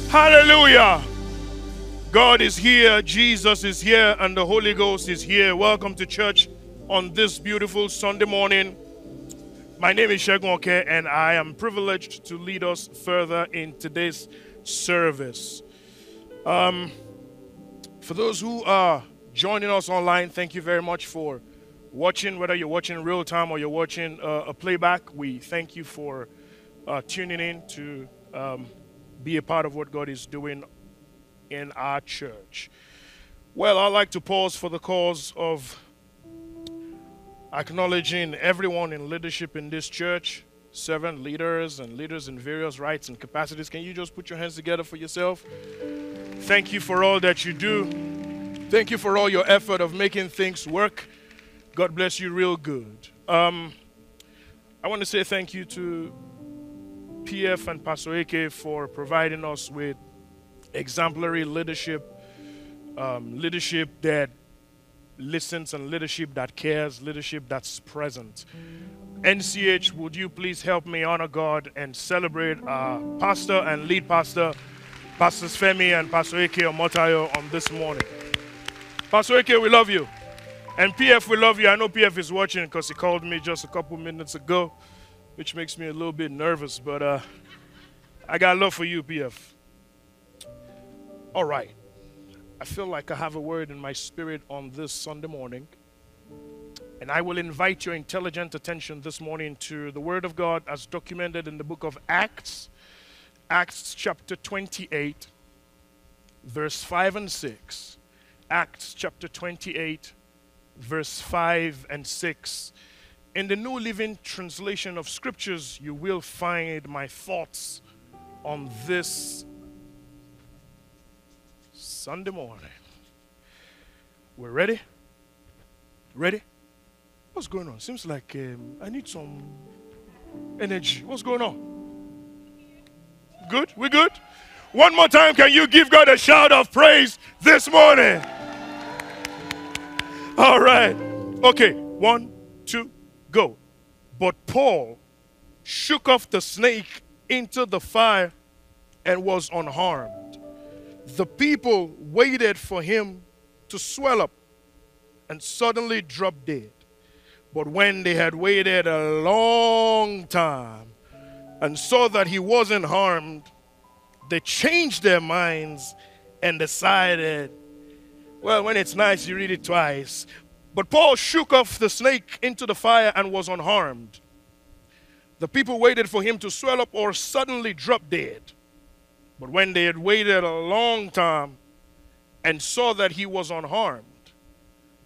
Hallelujah. God is here, Jesus is here, and the Holy Ghost is here. Welcome to church on this beautiful Sunday morning. My name is Segun, and I am privileged to lead us further in today's service. For those who are joining us online, thank you very much for watching, whether you're watching real time or you're watching a playback. We thank you for tuning in to be a part of what God is doing in our church. Well, I'd like to pause for the cause of acknowledging everyone in leadership in this church, servant leaders and leaders in various rights and capacities. Can you just put your hands together for yourself? Thank you for all that you do. Thank you for all your effort of making things work. God bless you real good. I want to say thank you to PF and Pastor AK for providing us with exemplary leadership, leadership that listens and leadership that cares, leadership that's present. NCH, would you please help me honor God and celebrate our pastor and lead pastor, Pastors Femi and Pastor AK Omotayo on this morning. Pastor AK, we love you. And PF, we love you. I know PF is watching because he called me just a couple minutes ago, which makes me a little bit nervous, but I got love for you, PF. All right. I feel like I have a word in my spirit on this Sunday morning, and I will invite your intelligent attention this morning to the Word of God as documented in the book of Acts, Acts chapter 28, verse 5 and 6. Acts chapter 28, verse 5 and 6. In the New Living Translation of Scriptures, you will find my thoughts on this Sunday morning. We're ready? Ready? What's going on? Seems like I need some energy. What's going on? Good? We good? One more time, can you give God a shout of praise this morning? All right. Okay. 1, 2, go. But Paul shook off the snake into the fire and was unharmed. The people waited for him to swell up and suddenly dropped dead. But when they had waited a long time and saw that he wasn't harmed, they changed their minds and decided, well, when it's nice, you read it twice. But Paul shook off the snake into the fire and was unharmed. The people waited for him to swell up or suddenly drop dead. But when they had waited a long time and saw that he was unharmed,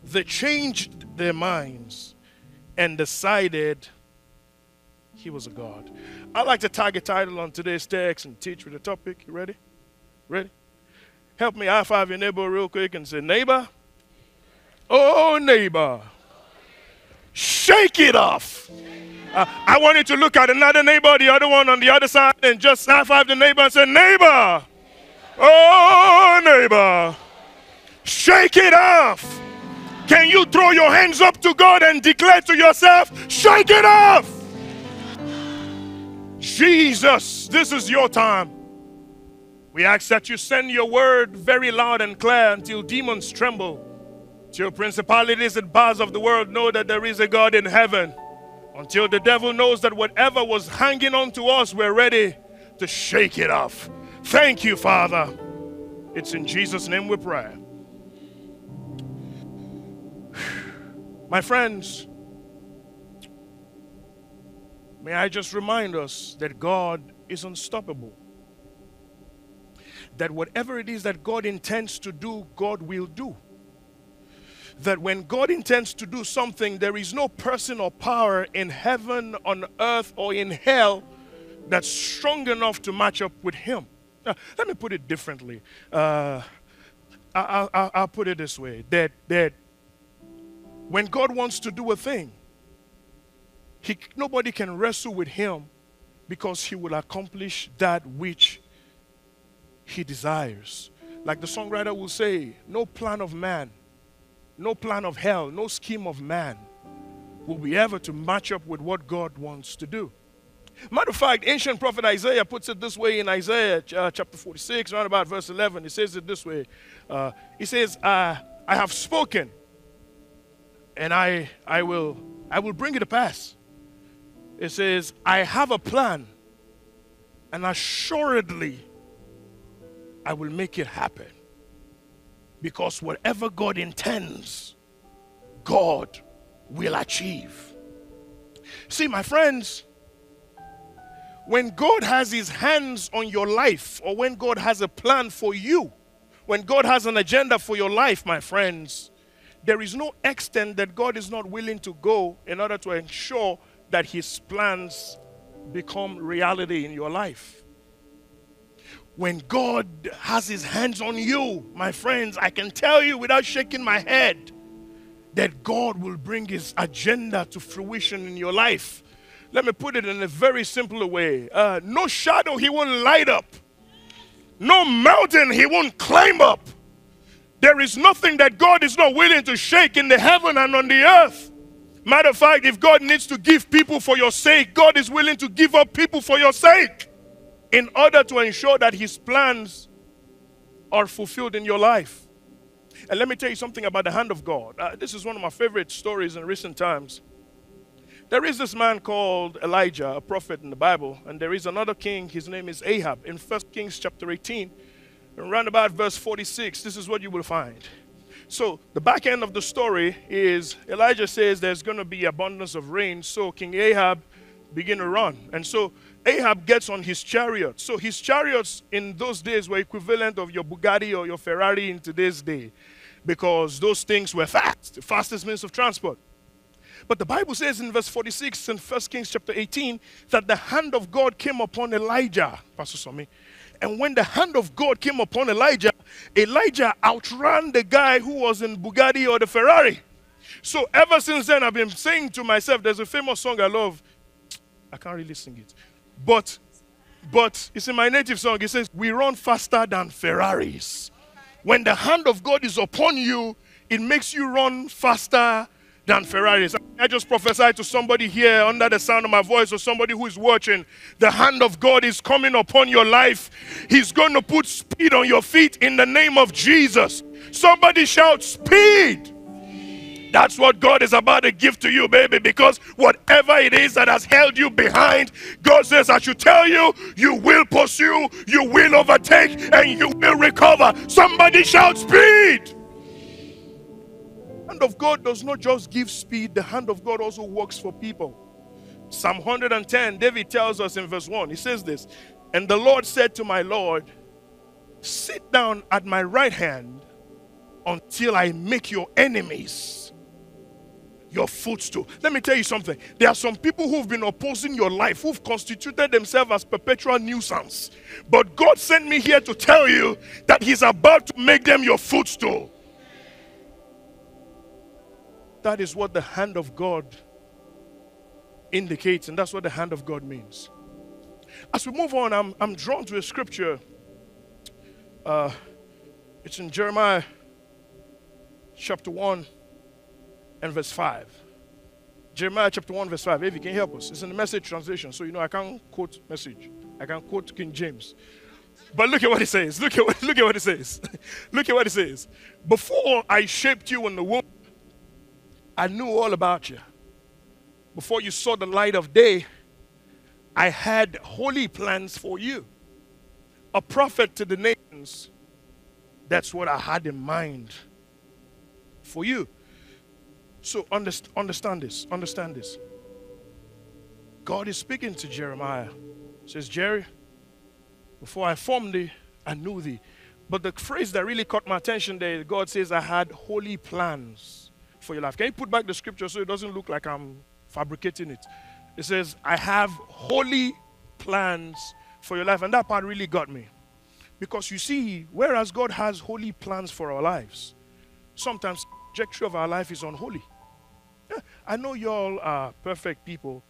they changed their minds and decided he was a god. I'd like to tag a title on today's text and teach with a topic. You ready? Ready? Help me high five your neighbor real quick and say, neighbor, oh neighbor, shake it off. I want you to look at another neighbor, the other one on the other side, and just high five the neighbor and say, neighbor, oh neighbor, shake it off. Can you throw your hands up to God and declare to yourself, shake it off? Jesus, this is your time. We ask that you send your word very loud and clear until demons tremble, till principalities and powers of the world know that there is a God in heaven, until the devil knows that whatever was hanging on to us, we're ready to shake it off. Thank you, Father. It's in Jesus' name we pray. My friends, may I just remind us that God is unstoppable. That whatever it is that God intends to do, God will do. That when God intends to do something, there is no person or power in heaven, on earth, or in hell that's strong enough to match up with him. Now, let me put it differently. I'll put it this way. That when God wants to do a thing, nobody can wrestle with him because he will accomplish that which he desires. Like the songwriter will say, no plan of man, no plan of hell, no scheme of man will be ever to match up with what God wants to do. Matter of fact, ancient prophet Isaiah puts it this way in Isaiah chapter 46, around about verse 11. He says it this way. He says, I have spoken, and I will bring it to pass. It says, I have a plan, and assuredly I will make it happen. Because whatever God intends, God will achieve. See, my friends, when God has his hands on your life, or when God has a plan for you, when God has an agenda for your life, my friends, there is no extent that God is not willing to go in order to ensure that his plans become reality in your life. When God has his hands on you, my friends, I can tell you without shaking my head that God will bring his agenda to fruition in your life. Let me put it in a very simple way. No shadow he won't light up. No mountain he won't climb up. There is nothing that God is not willing to shake in the heaven and on the earth. Matter of fact, if God needs to give people for your sake, God is willing to give up people for your sake in order to ensure that his plans are fulfilled in your life. And let me tell you something about the hand of God. This is one of my favorite stories in recent times. There is this man called Elijah, a prophet in the Bible, and there is another king, his name is Ahab. In 1 Kings chapter 18, around about verse 46, this is what you will find. So the back end of the story is Elijah says there's going to be abundance of rain, so King Ahab begin to run. And so Ahab gets on his chariot. So his chariots in those days were equivalent of your Bugatti or your Ferrari in today's day, because those things were fast, the fastest means of transport. But the Bible says in verse 46 in 1 Kings chapter 18 that the hand of God came upon Elijah, Pastor Somi. And when the hand of God came upon Elijah, Elijah outran the guy who was in Bugatti or the Ferrari. So ever since then, I've been saying to myself, there's a famous song I love. I can't really sing it. But it's in my native song. It says, we run faster than Ferraris. When the hand of God is upon you, it makes you run faster than Ferraris. I just prophesied to somebody here under the sound of my voice, or somebody who is watching. The hand of God is coming upon your life. He's going to put speed on your feet in the name of Jesus. Somebody shout speed. That's what God is about to give to you, baby, because whatever it is that has held you behind, God says, I should tell you, you will pursue, you will overtake, and you will recover. Somebody shout speed. The hand of God does not just give speed, the hand of God also works for people. Psalm 110, David tells us in verse 1, he says this, and the Lord said to my Lord, sit down at my right hand until I make your enemies your footstool. Let me tell you something. There are some people who've been opposing your life, who've constituted themselves as perpetual nuisance. But God sent me here to tell you that he's about to make them your footstool. That is what the hand of God indicates, and that's what the hand of God means. As we move on, I'm drawn to a scripture. It's in Jeremiah chapter 1 and verse 5. Jeremiah chapter 1 verse 5. If you can help us. It's in the Message translation, so you know I can't quote Message. I can quote King James. But look at what it says. Look at what it says. Look at what it says. Before I shaped you in the womb, I knew all about you. Before you saw the light of day, I had holy plans for you. A prophet to the nations. That's what I had in mind for you. So understand this. Understand this. God is speaking to Jeremiah. He says, Jerry, before I formed thee, I knew thee. But the phrase that really caught my attention there, God says, I had holy plans for your life. Can you put back the scripture so it doesn't look like I'm fabricating it? It says, I have holy plans for your life. And that part really got me. Because you see, whereas God has holy plans for our lives, sometimes the trajectory of our life is unholy. Yeah, I know y'all are perfect people.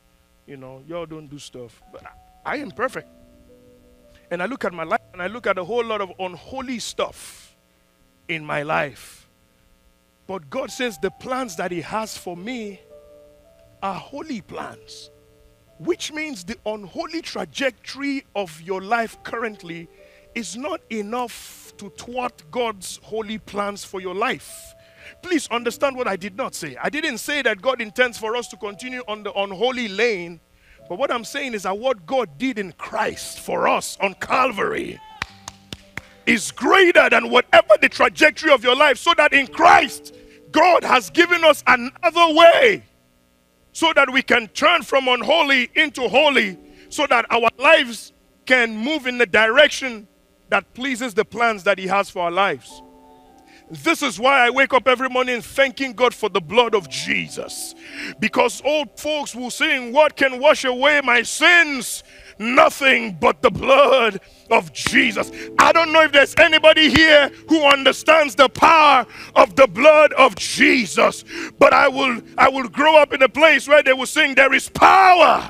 You know, y'all don't do stuff. But I am perfect. And I look at my life and I look at a whole lot of unholy stuff in my life. But God says the plans that he has for me are holy plans. which means the unholy trajectory of your life currently is not enough to thwart God's holy plans for your life. Please understand what I did not say. I didn't say that God intends for us to continue on the unholy lane, but what I'm saying is that what God did in Christ for us on Calvary is greater than whatever the trajectory of your life, so that in Christ, God has given us another way so that we can turn from unholy into holy, so that our lives can move in the direction that pleases the plans that He has for our lives. This is why I wake up every morning thanking God for the blood of Jesus. Because old folks will sing, what can wash away my sins? Nothing but the blood of Jesus. I don't know if there's anybody here who understands the power of the blood of Jesus, but I will grow up in a place where they will sing, there is power,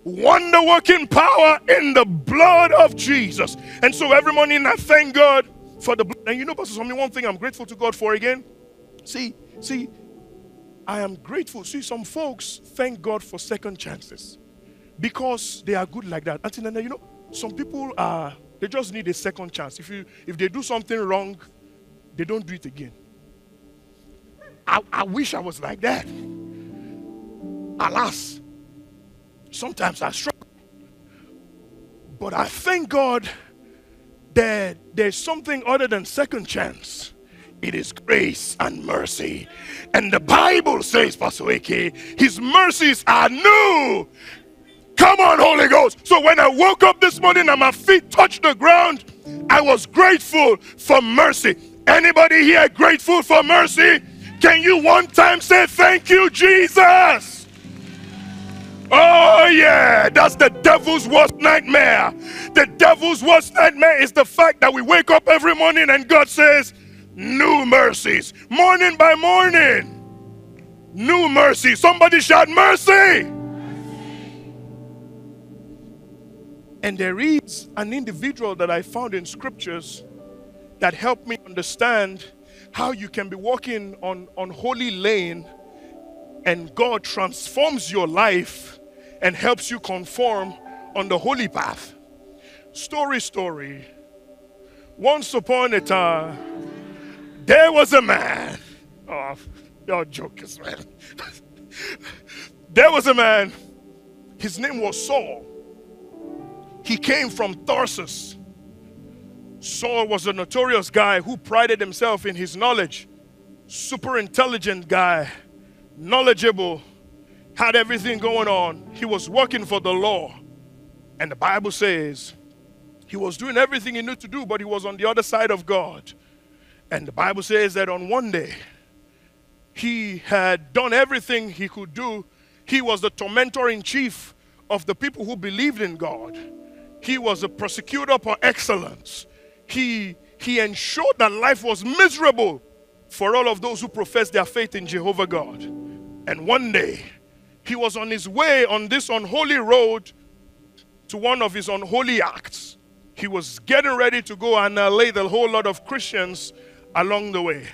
wonder-working power in the blood of Jesus. And so every morning I thank God for the blood. And you know, Pastor Swami, one thing I'm grateful to God for again. See, I am grateful. See, some folks thank God for second chances because they are good like that. And you know, some people they just need a second chance. If they do something wrong, they don't do it again. I wish I was like that. Alas, sometimes I struggle. But I thank God that there's something other than second chance. It is grace and mercy. And the Bible says, Pastor Eke, His mercies are new. Come on, Holy Ghost. So when I woke up this morning and my feet touched the ground, I was grateful for mercy. Anybody here grateful for mercy? Can you one time say, thank you, Jesus? Oh yeah, that's the devil's worst nightmare. The devil's worst nightmare is the fact that we wake up every morning and God says, new mercies, morning by morning. New mercy. Somebody shout mercy. And there is an individual that I found in scriptures that helped me understand how you can be walking on holy lane and God transforms your life and helps you conform on the holy path. Story. Once upon a time, there was a man. Oh, your jokers, man. There was a man. His name was Saul. He came from Tarsus. Saul was a notorious guy who prided himself in his knowledge. Super intelligent guy, knowledgeable, had everything going on. He was working for the law. And the Bible says he was doing everything he knew to do, but he was on the other side of God. And the Bible says that on one day, he had done everything he could do. He was the tormentor in chief of the people who believed in God. He was a persecutor par excellence. He ensured that life was miserable for all of those who profess their faith in Jehovah God. And one day, he was on his way on this unholy road to one of his unholy acts. He was getting ready to go and annihilate a whole lot of Christians along the way.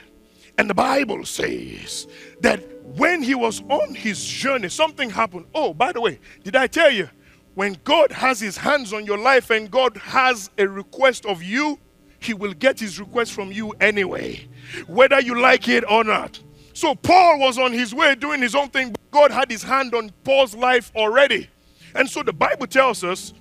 And the Bible says that when he was on his journey, something happened. Oh, by the way, did I tell you? When God has His hands on your life and God has a request of you, He will get His request from you anyway, whether you like it or not. So Paul was on his way doing his own thing, but God had His hand on Paul's life already. And so the Bible tells us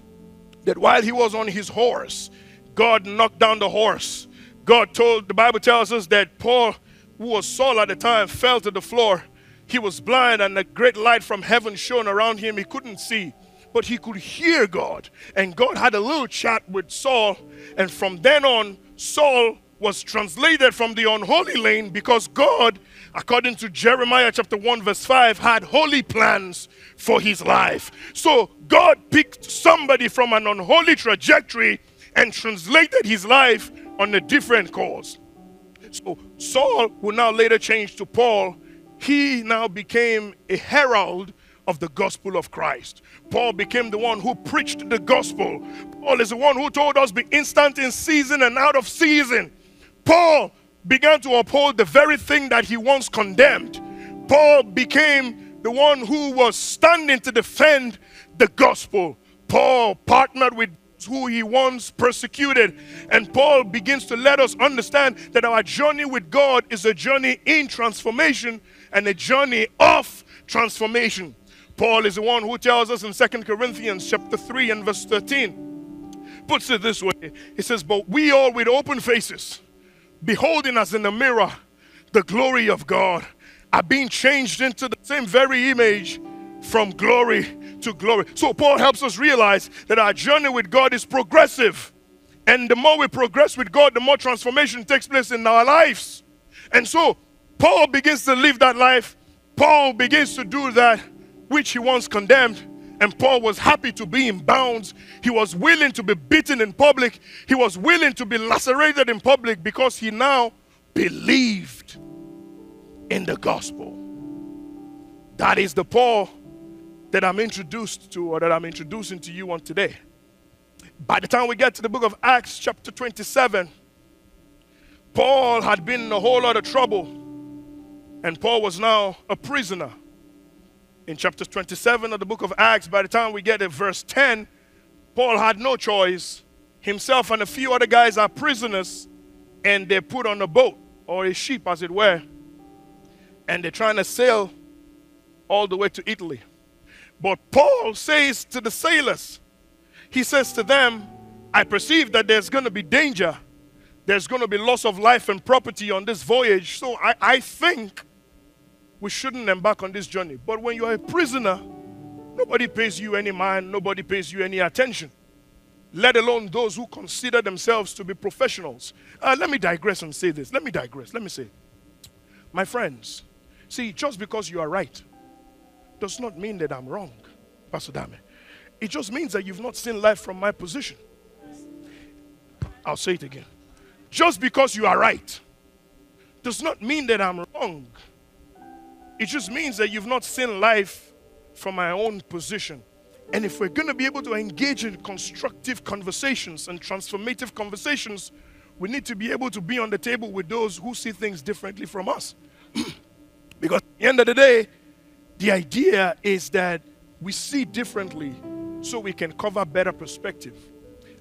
that while he was on his horse, God knocked down the horse. The Bible tells us that Paul, who was Saul at the time, fell to the floor. He was blind and a great light from heaven shone around him. He couldn't see, but he could hear God. And God had a little chat with Saul. And from then on, Saul was translated from the unholy lane because God, according to Jeremiah chapter 1 verse 5, had holy plans for his life. So God picked somebody from an unholy trajectory and translated his life on a different course. So Saul, who now later changed to Paul, he now became a herald of the gospel of Christ. Paul became the one who preached the gospel. Paul is the one who told us be instant in season and out of season. Paul began to uphold the very thing that he once condemned. Paul became the one who was standing to defend the gospel. Paul partnered with who he once persecuted, and Paul begins to let us understand that our journey with God is a journey in transformation and a journey of transformation. Paul is the one who tells us in 2 Corinthians chapter 3 and verse 13, puts it this way. He says, but we all with open faces, beholding as in a mirror the glory of God, are being changed into the same very image from glory to glory. So Paul helps us realize that our journey with God is progressive. And the more we progress with God, the more transformation takes place in our lives. And so Paul begins to live that life. Paul begins to do that which he once condemned. And Paul was happy to be in bounds. He was willing to be beaten in public. He was willing to be lacerated in public because he now believed in the gospel. That is the Paul that I'm introduced to, or that I'm introducing to you on today. By the time we get to the book of Acts chapter 27, Paul had been in a whole lot of trouble, and Paul was now a prisoner. In chapter 27 of the book of Acts, by the time we get to verse 10, Paul had no choice. Himself and a few other guys are prisoners, and they're put on a boat, or a ship as it were, and they're trying to sail all the way to Italy. But Paul says to the sailors, he says to them, I perceive that there's going to be danger. There's going to be loss of life and property on this voyage. So I think we shouldn't embark on this journey. But when you're a prisoner, nobody pays you any mind. Nobody pays you any attention. Let alone those who consider themselves to be professionals. Let me digress and say this. Let me say, my friends, see, just because you are right does not mean that I'm wrong, Pastor Dame. It just means that you've not seen life from my position. I'll say it again. Just because you are right does not mean that I'm wrong. It just means that you've not seen life from my own position. And if we're going to be able to engage in constructive conversations and transformative conversations, we need to be able to be on the table with those who see things differently from us. Because at the end of the day, the idea is that we see differently so we can cover better perspective.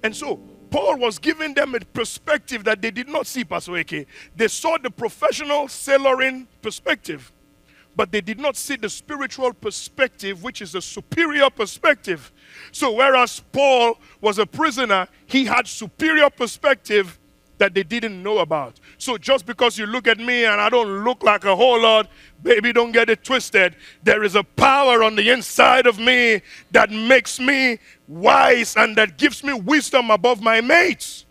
And so Paul was giving them a perspective that they did not see, Pastor Eke. They saw the professional sailoring perspective, but they did not see the spiritual perspective, which is a superior perspective. So whereas Paul was a prisoner, he had superior perspective that they didn't know about. So just because you look at me and I don't look like a whole lot, baby, don't get it twisted. There is a power on the inside of me that makes me wise and that gives me wisdom above my mates.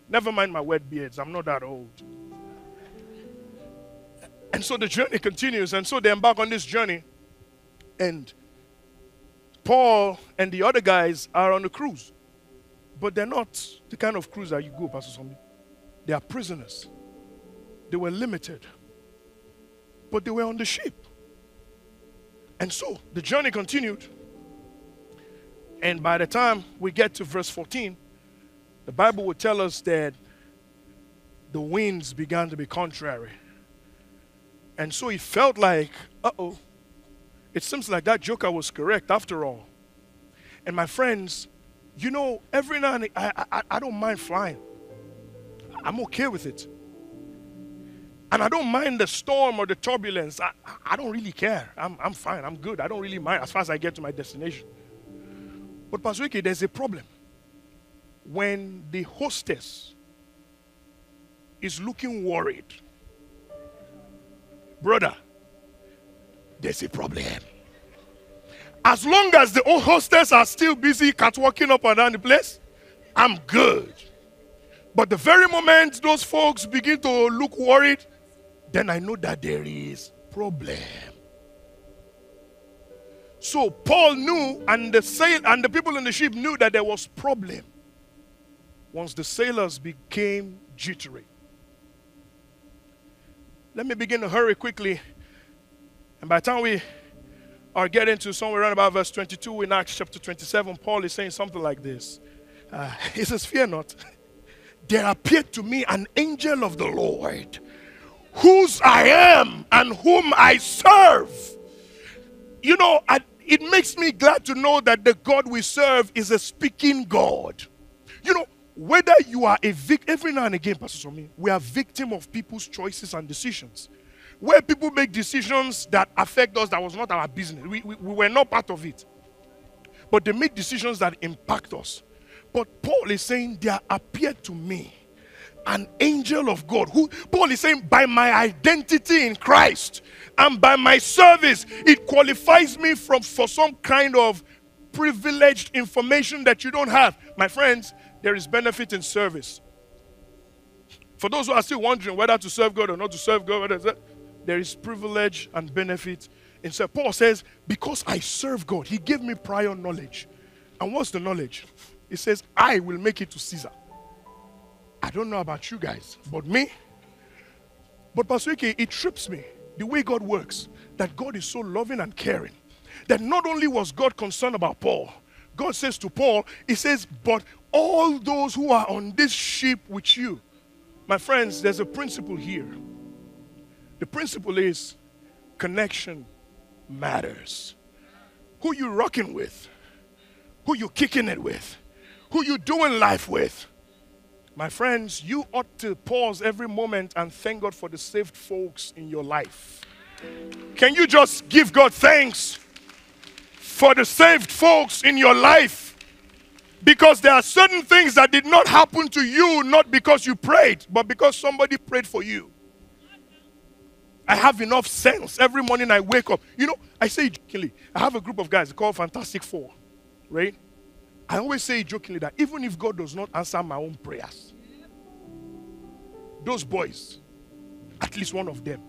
Never mind my wet beards. I'm not that old. And so the journey continues. And so they embark on this journey. And Paul and the other guys are on a cruise. But they're not the kind of cruise that you go, Pastor Sombi. They are prisoners. They were limited. But they were on the ship. And so the journey continued. And by the time we get to verse 14, the Bible would tell us that the winds began to be contrary. And so it felt like, uh-oh, it seems like that joker was correct after all. And my friends, you know, every now and then, I don't mind flying. I'm okay with it. And I don't mind the storm or the turbulence. I don't really care. I'm fine. I'm good. I don't really mind as far as I get to my destination. But Pastor Ike, there's a problem. When the hostess is looking worried, brother, there's a problem. As long as the hostess are still busy catwalking up and down the place, I'm good. But the very moment those folks begin to look worried, then I know that there is problem. So Paul knew, and the people in the ship knew that there was problem once the sailors became jittery. Let me begin to hurry quickly. And by the time we are getting to somewhere around about verse 22 in Acts chapter 27, Paul is saying something like this. He says, fear not. There appeared to me an angel of the Lord, whose I am and whom I serve. You know, it makes me glad to know that the God we serve is a speaking God. You know, whether you are a victim, every now and again, Pastor Somi, we are victim of people's choices and decisions. Where people make decisions that affect us, that was not our business. We were not part of it. But they make decisions that impact us. But Paul is saying, there appeared to me an angel of God. Who Paul is saying, by my identity in Christ and by my service, it qualifies me for some kind of privileged information that you don't have. My friends, there is benefit in service. For those who are still wondering whether to serve God or not to serve God, there is privilege and benefit in service. Paul says, because I serve God, he gave me prior knowledge. And what's the knowledge? He says, I will make it to Caesar. I don't know about you guys, but me. But Pastor Ike, it trips me the way God works, that God is so loving and caring, that not only was God concerned about Paul, God says to Paul, he says, but all those who are on this ship with you. My friends, there's a principle here. The principle is connection matters. Who you rocking with, who you kicking it with, who you doing life with. My friends, you ought to pause every moment and thank God for the saved folks in your life. Can you just give God thanks for the saved folks in your life? Because there are certain things that did not happen to you, not because you prayed, but because somebody prayed for you. I have enough sense. Every morning I wake up. You know, I say it jokingly. I have a group of guys called Fantastic Four, right? I always say jokingly that even if God does not answer my own prayers, those boys, at least one of them,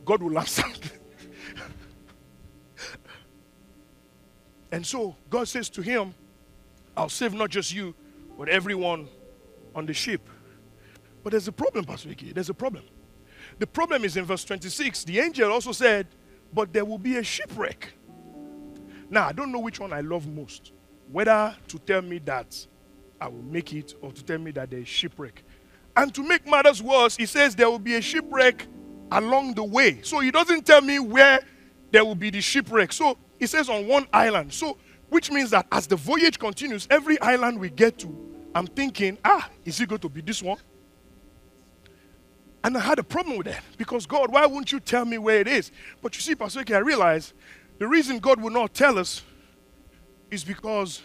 God will answer. And so God says to him, I'll save not just you, but everyone on the ship. But there's a problem, Pastor Vicky. There's a problem. The problem is in verse 26. The angel also said, but there will be a shipwreck. Now, I don't know which one I love most. Whether to tell me that I will make it or to tell me that there is shipwreck. And to make matters worse, he says there will be a shipwreck along the way. So he doesn't tell me where there will be the shipwreck. So he says on one island. So which means that as the voyage continues, every island we get to, I'm thinking, is it going to be this one? And I had a problem with that. Because God, why won't you tell me where it is? But you see, Pastor Ike, I realize the reason God will not tell us is because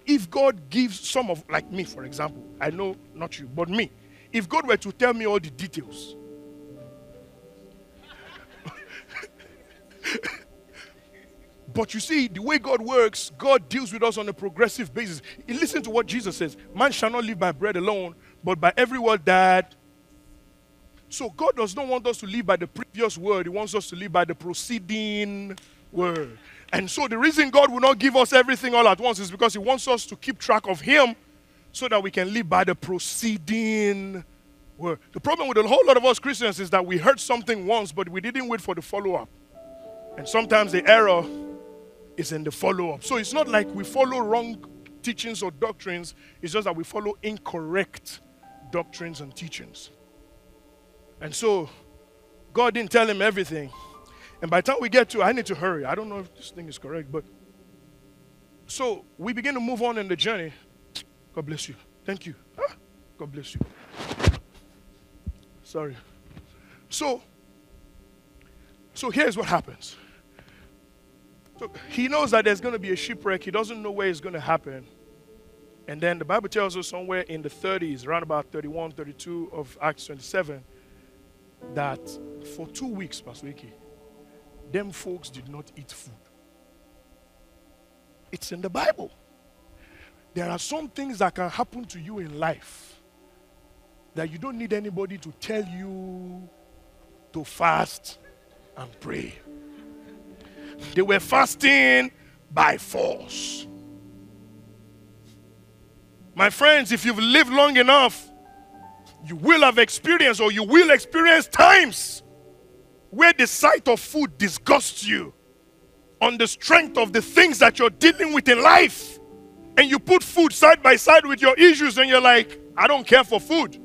if God gives some of, like me, for example, I know not you, but me, if God were to tell me all the details, but you see, the way God works, God deals with us on a progressive basis. Listen to what Jesus says, man shall not live by bread alone, but by every word that. So God does not want us to live by the previous word. He wants us to live by the preceding word. And so the reason God will not give us everything all at once is because he wants us to keep track of him so that we can live by the preceding word. The problem with a whole lot of us Christians is that we heard something once, but we didn't wait for the follow-up. And sometimes the error is in the follow-up. So it's not like we follow wrong teachings or doctrines. It's just that we follow incorrect doctrines and teachings. And so God didn't tell him everything. And by the time we get to, I need to hurry. I don't know if this thing is correct, but so we begin to move on in the journey. God bless you. Thank you. God bless you. Sorry. So here's what happens. So he knows that there's going to be a shipwreck. He doesn't know where it's going to happen. And then the Bible tells us somewhere in the 30s, around about 31, 32 of Acts 27, that for 2 weeks, Pastor Ike, them folks did not eat food. It's in the Bible. There are some things that can happen to you in life that you don't need anybody to tell you to fast and pray. They were fasting by force. My friends, if you've lived long enough, you will have experienced or you will experience times where the sight of food disgusts you on the strength of the things that you're dealing with in life. And you put food side by side with your issues and you're like, I don't care for food.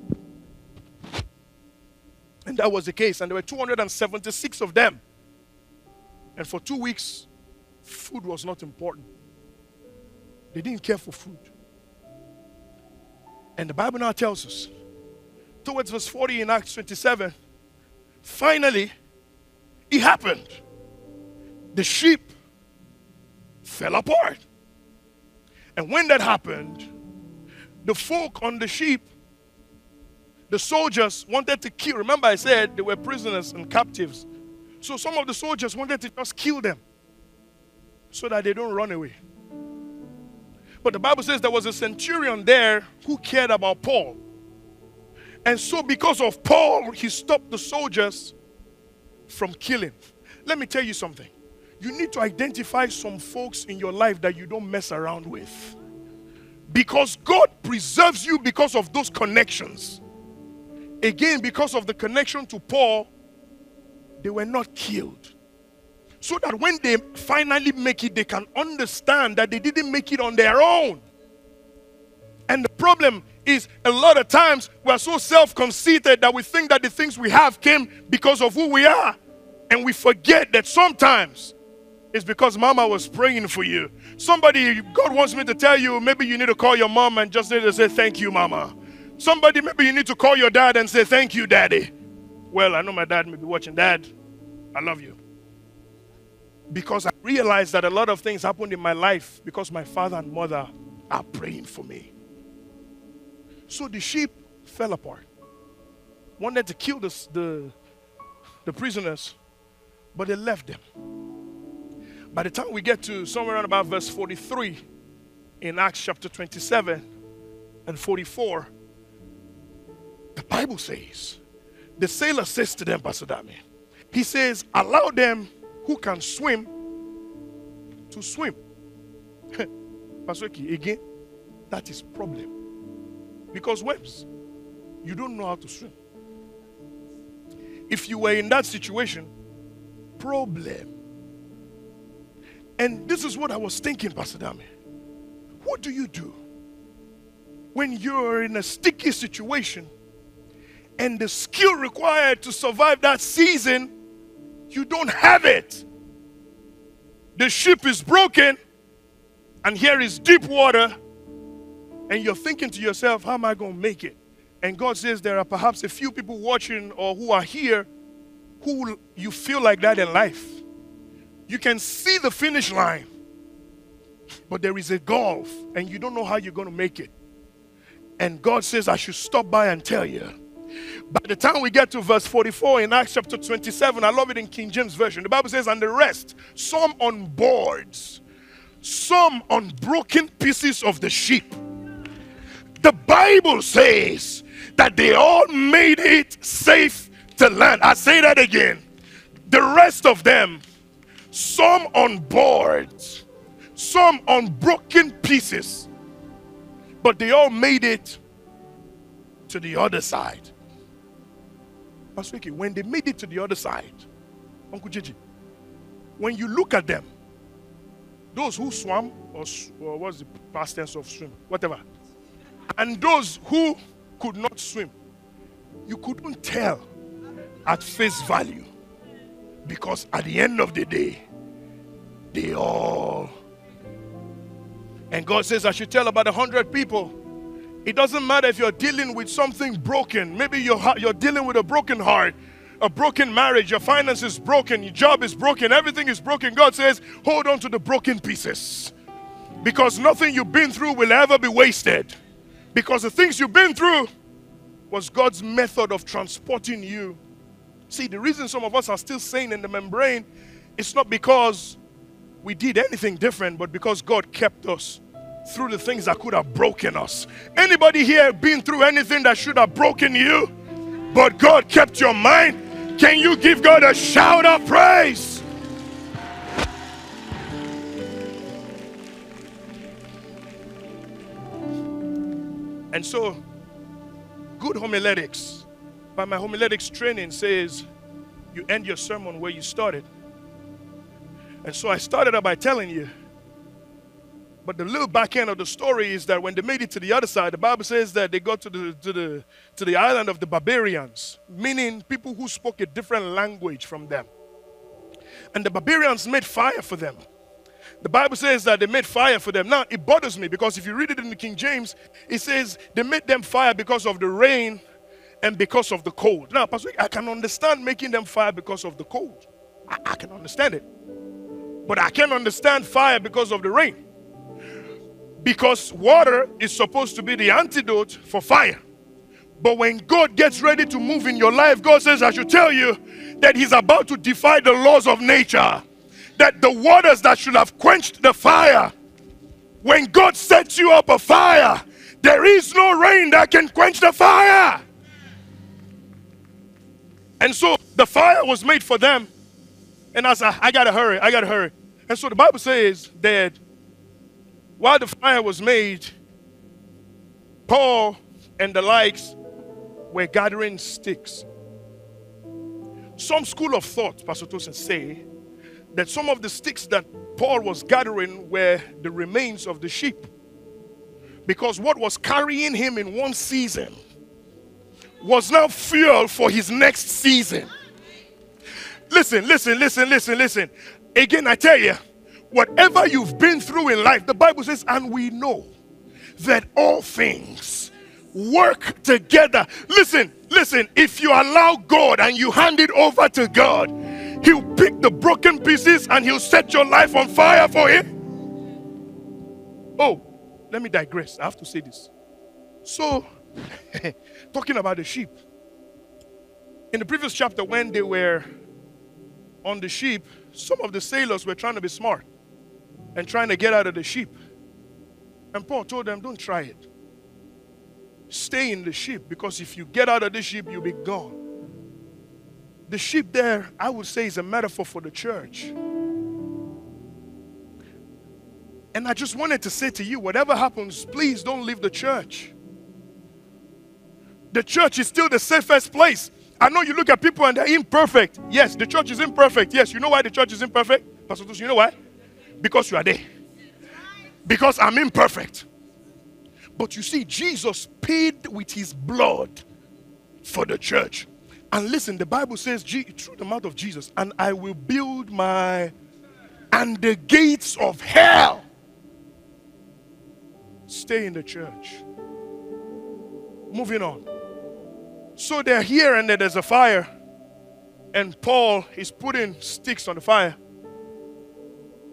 And that was the case. And there were 276 of them. And for 2 weeks, food was not important. They didn't care for food. And the Bible now tells us, towards verse 40 in Acts 27, finally, it happened. The sheep fell apart. And when that happened, the folk on the sheep, the soldiers wanted to kill. Remember I said they were prisoners and captives. So some of the soldiers wanted to just kill them so that they don't run away. But the Bible says there was a centurion there who cared about Paul. And so because of Paul, he stopped the soldiers from killing. Let me tell you something. You need to identify some folks in your life that you don't mess around with. Because God preserves you because of those connections. Again, because of the connection to Paul, they were not killed. So that when they finally make it, they can understand that they didn't make it on their own. And the problem is, a lot of times we are so self-conceited that we think that the things we have came because of who we are. And we forget that sometimes it's because mama was praying for you. Somebody, God wants me to tell you, maybe you need to call your mom and just need to say, thank you, mama. Somebody, maybe you need to call your dad and say, thank you, daddy. Well, I know my dad may be watching. Dad, I love you. Because I realized that a lot of things happened in my life because my father and mother are praying for me. So the sheep fell apart. Wanted to kill the prisoners, but they left them. By the time we get to somewhere around about verse 43 in Acts chapter 27 and 44, the Bible says, the sailor says to them, Pastor Dami, he says, allow them who can swim to swim. Pastor Eki, again, that is problem. Because worms, you don't know how to swim. If you were in that situation, problem. And this is what I was thinking, Pastor Dami. What do you do when you're in a sticky situation and the skill required to survive that season, you don't have it? The ship is broken and here is deep water and you're thinking to yourself, how am I going to make it? And God says there are perhaps a few people watching or who are here who you feel like that in life. You can see the finish line, but there is a gulf and you don't know how you're going to make it. And God says, I should stop by and tell you. By the time we get to verse 44 in Acts chapter 27, I love it in King James Version. The Bible says, and the rest, some on boards, some on broken pieces of the ship. The Bible says that they all made it safe to land. I say that again. The rest of them, some on boards, some on broken pieces, but they all made it to the other side. Pastor Eki, when they made it to the other side, Uncle Gigi, when you look at them, those who swam, or what's the past tense of swim, whatever, and those who could not swim, you couldn't tell at face value. Because at the end of the day, they all... And God says, I should tell about 100 people. It doesn't matter if you're dealing with something broken. Maybe you're dealing with a broken heart, a broken marriage, your finances is broken, your job is broken, everything is broken. God says, hold on to the broken pieces. Because nothing you've been through will ever be wasted. Because the things you've been through was God's method of transporting you. See, the reason some of us are still sane in the membrane, it's not because we did anything different, but because God kept us through the things that could have broken us. Anybody here been through anything that should have broken you, but God kept your mind? Can you give God a shout of praise? And so, good homiletics, by my homiletics training, says you end your sermon where you started. And so I started out by telling you, but the little back end of the story is that when they made it to the other side, the Bible says that they got to the island of the barbarians, meaning people who spoke a different language from them. And the barbarians made fire for them. The Bible says that they made fire for them. Now, it bothers me because if you read it in the King James, it says they made them fire because of the rain and because of the cold. Now, Pastor, I can understand making them fire because of the cold. I can understand it. But I can't understand fire because of the rain. Because water is supposed to be the antidote for fire. But when God gets ready to move in your life, God says, I should tell you that He's about to defy the laws of nature. That the waters that should have quenched the fire, when God sets you up a fire, there is no rain that can quench the fire. And so the fire was made for them. And I said, I gotta hurry. And so the Bible says that while the fire was made, Paul and the likes were gathering sticks. Some school of thought, Pastor Tosin, say that some of the sticks that Paul was gathering were the remains of the sheep. Because what was carrying him in one season was now fuel for his next season. Listen. Again, I tell you, whatever you've been through in life, the Bible says, and we know that all things work together. Listen, if you allow God and you hand it over to God, He'll pick the broken pieces and He'll set your life on fire for Him. Oh, let me digress. I have to say this. So, talking about the sheep. In the previous chapter, when they were on the sheep, some of the sailors were trying to be smart and trying to get out of the sheep. And Paul told them, don't try it. Stay in the ship, because if you get out of the ship, you'll be gone. The sheep there, I would say, is a metaphor for the church. And I just wanted to say to you, whatever happens, please don't leave the church. The church is still the safest place. I know you look at people and they're imperfect. Yes, the church is imperfect. Yes, you know why the church is imperfect? Pastor Tus, you know why? Because you are there. Because I'm imperfect. But you see, Jesus paid with His blood for the church. And listen, the Bible says, through the mouth of Jesus, and I will build and the gates of hell. Stay in the church. Moving on. So they're here and there's a fire. And Paul is putting sticks on the fire.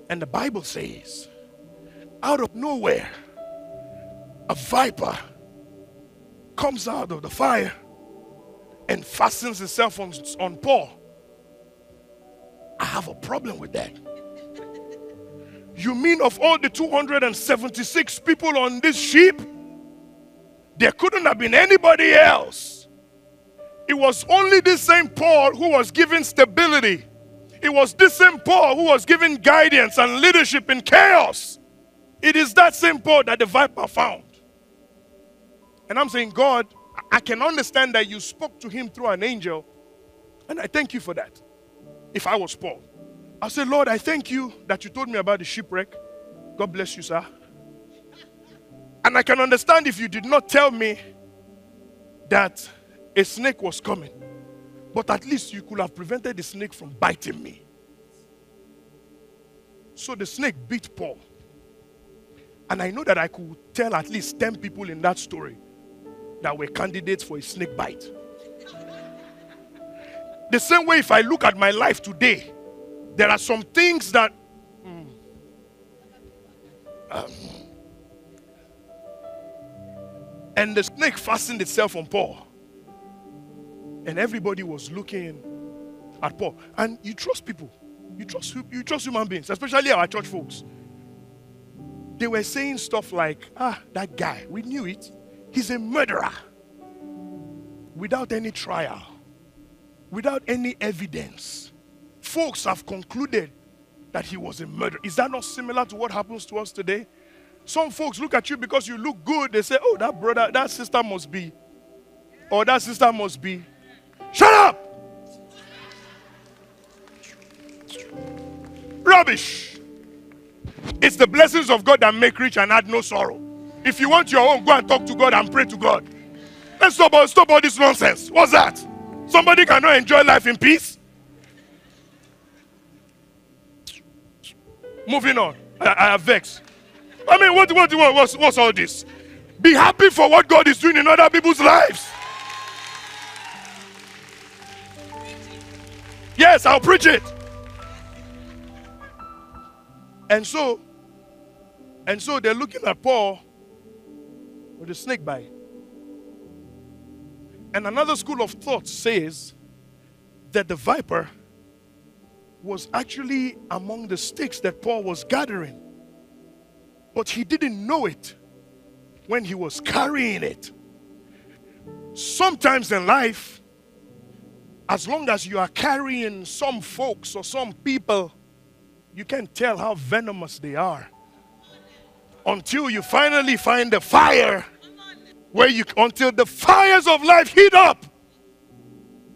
And the Bible says, out of nowhere, a viper comes out of the fire and fastens itself on Paul. I have a problem with that. You mean of all the 276 people on this ship, there couldn't have been anybody else? It was only this same Paul who was given stability. It was this same Paul who was given guidance and leadership in chaos. It is that same Paul that the viper found. And I'm saying, God, I can understand that you spoke to him through an angel, and I thank you for that. If I was Paul, I said, Lord, I thank you that you told me about the shipwreck. God bless you, sir. And I can understand if you did not tell me that a snake was coming, but at least you could have prevented the snake from biting me. So the snake bit Paul. And I know that I could tell at least 10 people in that story that were candidates for a snake bite. The same way, if I look at my life today, there are some things that and the snake fastened itself on Paul. And everybody was looking at Paul. And you trust people. You trust human beings, especially our church folks. They were saying stuff like, that guy, we knew it. He's a murderer. Without any trial. Without any evidence. Folks have concluded that he was a murderer. Is that not similar to what happens to us today? Some folks look at you because you look good. They say, oh, that brother, that sister must be. Or that sister must be. Shut up! Rubbish. It's the blessings of God that make rich and add no sorrow. If you want your own, go and talk to God and pray to God. Let's stop all this nonsense. What's that? Somebody cannot enjoy life in peace? Moving on. I have vexed. I mean, what's all this? Be happy for what God is doing in other people's lives. Yes, I'll preach it. And so they're looking at Paul with a snake bite. And another school of thought says that the viper was actually among the sticks that Paul was gathering. But he didn't know it when he was carrying it. Sometimes in life, as long as you are carrying some folks or some people, you can't tell how venomous they are until you finally find the fire until the fires of life heat up.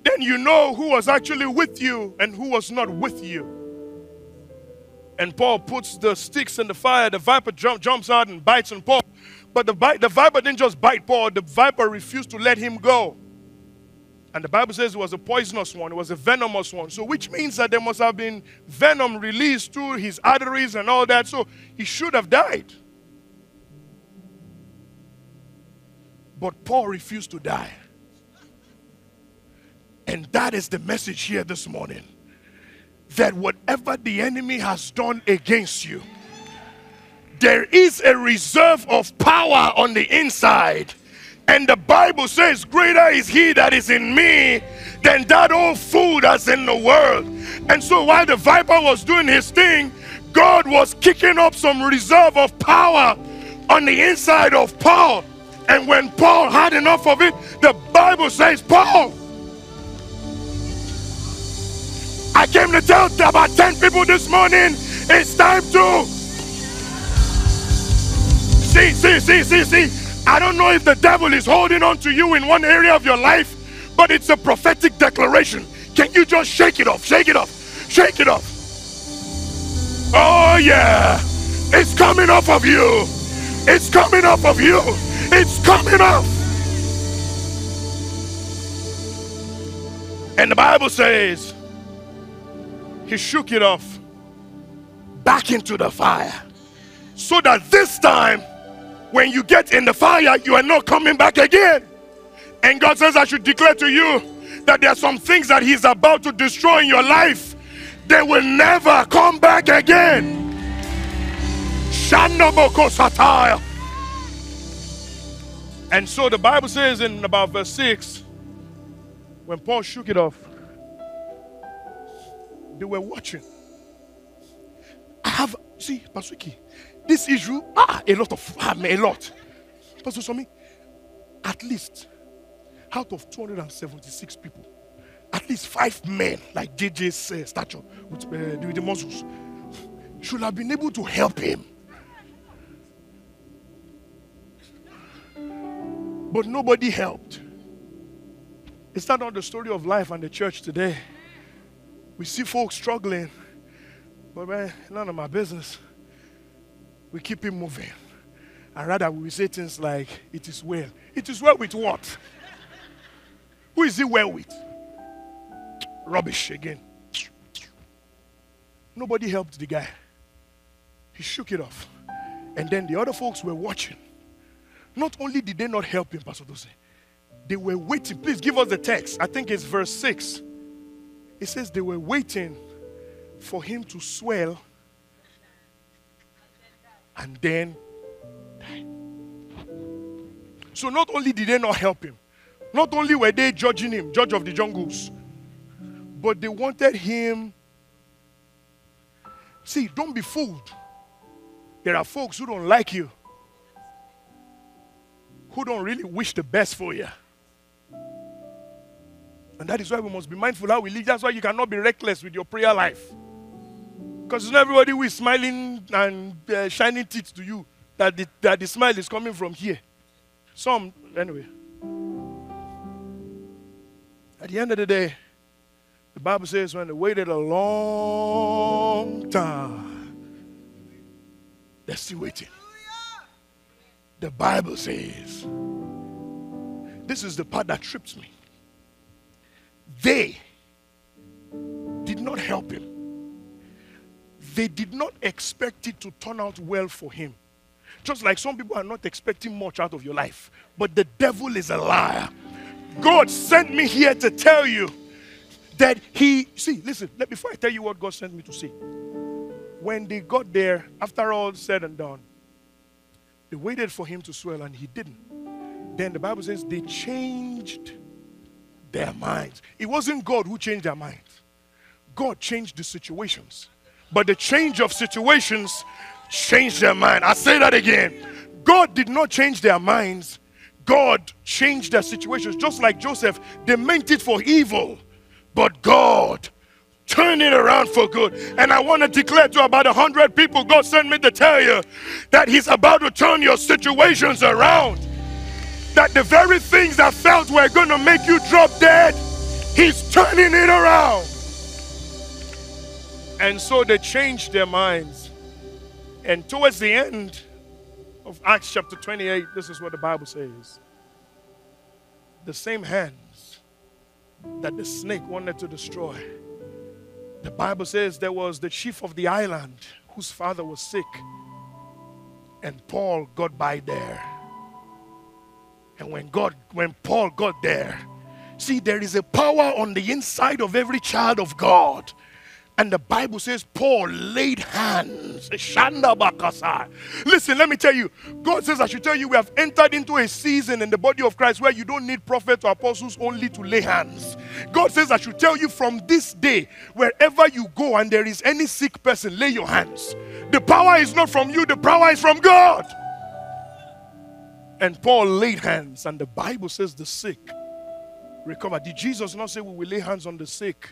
Then you know who was actually with you and who was not with you. And Paul puts the sticks in the fire. The viper jumps out and bites on Paul. But the viper didn't just bite Paul. The viper refused to let him go. And the Bible says it was a poisonous one. It was a venomous one. So which means that there must have been venom released through his arteries and all that. So he should have died. But Paul refused to die. And that is the message here this morning. That whatever the enemy has done against you, there is a reserve of power on the inside. And the Bible says, greater is he that is in me than that old fool that's in the world. And so while the viper was doing his thing, God was kicking up some reserve of power on the inside of Paul. And when Paul had enough of it, the Bible says, Paul, I came to tell about 10 people this morning, it's time to see. I don't know if the devil is holding on to you in one area of your life, but it's a prophetic declaration. Can you just shake it off? Shake it off. Shake it off. Oh yeah, it's coming off of you. It's coming off of you. It's coming off. And the Bible says he shook it off back into the fire, so that this time when you get in the fire, you are not coming back again. And God says I should declare to you that there are some things that he's about to destroy in your life. They will never come back again. And so the Bible says in about verse 6, when Paul shook it off, they were watching. See, Pastor Wiki, this issue, a lot. Pastor Somi, at least out of 276 people, at least 5 men like JJ's stature with the muscles should have been able to help him. But nobody helped. Is that not the story of life and the church today? We see folks struggling, but man, none of my business. We keep it moving. And rather we say things like, it is well. It is well with what? Who is it well with? Rubbish again. Nobody helped the guy. He shook it off. And then the other folks were watching. Not only did they not help him, Pastor Dose, they were waiting. Please give us the text. I think it's verse 6. It says they were waiting for him to swell and then die. So not only did they not help him, not only were they judging him, judge of the jungles, but they wanted him. See, don't be fooled. There are folks who don't like you, who don't really wish the best for you. And that is why we must be mindful how we live. That's why you cannot be reckless with your prayer life. Because it's not everybody who is smiling and shining teeth to you that the smile is coming from here. Some, anyway. At the end of the day, the Bible says when they waited a long time, they're still waiting. The Bible says, this is the part that trips me. They did not help him. they did not expect it to turn out well for him. Just like some people are not expecting much out of your life. But the devil is a liar. God sent me here to tell you that listen, before I tell you what God sent me to see. When they got there, after all said and done, they waited for him to swell and he didn't. Then the Bible says they changed their minds. It wasn't God who changed their minds. God changed the situations. But the change of situations changed their mind. I say that again. God did not change their minds. God changed their situations. Just like Joseph, they meant it for evil. But God turned it around for good. And I want to declare to about 100 people, God sent me to tell you that he's about to turn your situations around. That the very things that felt were going to make you drop dead, he's turning it around. And so they changed their minds. And towards the end of Acts chapter 28, this is what the Bible says. The same hands that the snake wanted to destroy. The Bible says there was the chief of the island whose father was sick. And Paul got by there. And when Paul got there, see, there is a power on the inside of every child of God. And the Bible says Paul laid hands. Listen, let me tell you. God says I should tell you we have entered into a season in the body of Christ where you don't need prophets or apostles only to lay hands. God says I should tell you from this day, wherever you go and there is any sick person, lay your hands. The power is not from you, the power is from God. And Paul laid hands, and the Bible says the sick recovered. Did Jesus not say we will lay hands on the sick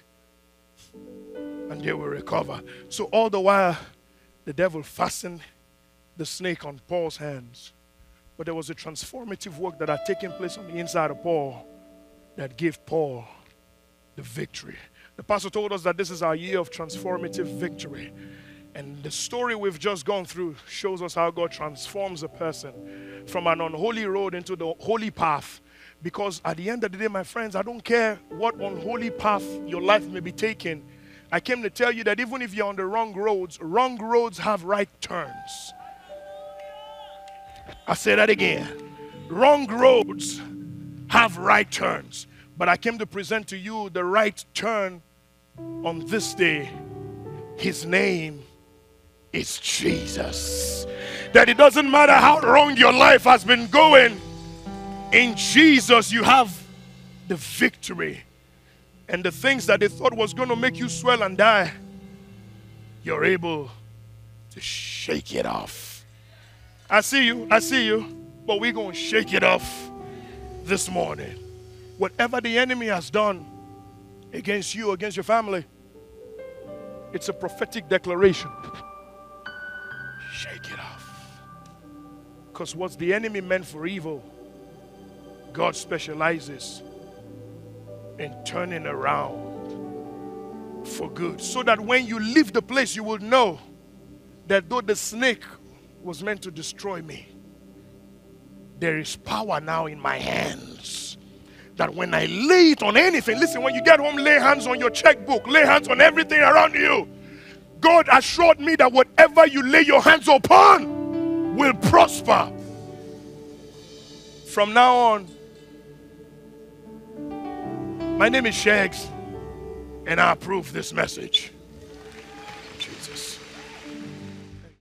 and they will recover? So all the while, the devil fastened the snake on Paul's hands. But there was a transformative work that had taken place on the inside of Paul that gave Paul the victory. The pastor told us that this is our year of transformative victory. And the story we've just gone through shows us how God transforms a person from an unholy road into the holy path. Because at the end of the day, my friends, I don't care what unholy path your life may be taking. I came to tell you that even if you're on the wrong roads have right turns. I say that again. Wrong roads have right turns. But I came to present to you the right turn on this day. His name is Jesus. That it doesn't matter how wrong your life has been going, in Jesus you have the victory. And the things that they thought was going to make you swell and die, you're able to shake it off. I see you, but we're going to shake it off this morning. Whatever the enemy has done against you, against your family, it's a prophetic declaration. Shake it off. Because what's the enemy meant for evil, God specializes in turning around for good. So that when you leave the place, you will know that though the snake was meant to destroy me, there is power now in my hands. That when I lay it on anything, listen, when you get home, lay hands on your checkbook, lay hands on everything around you. God assured me that whatever you lay your hands upon will prosper. From now on, my name is Shags, and I approve this message.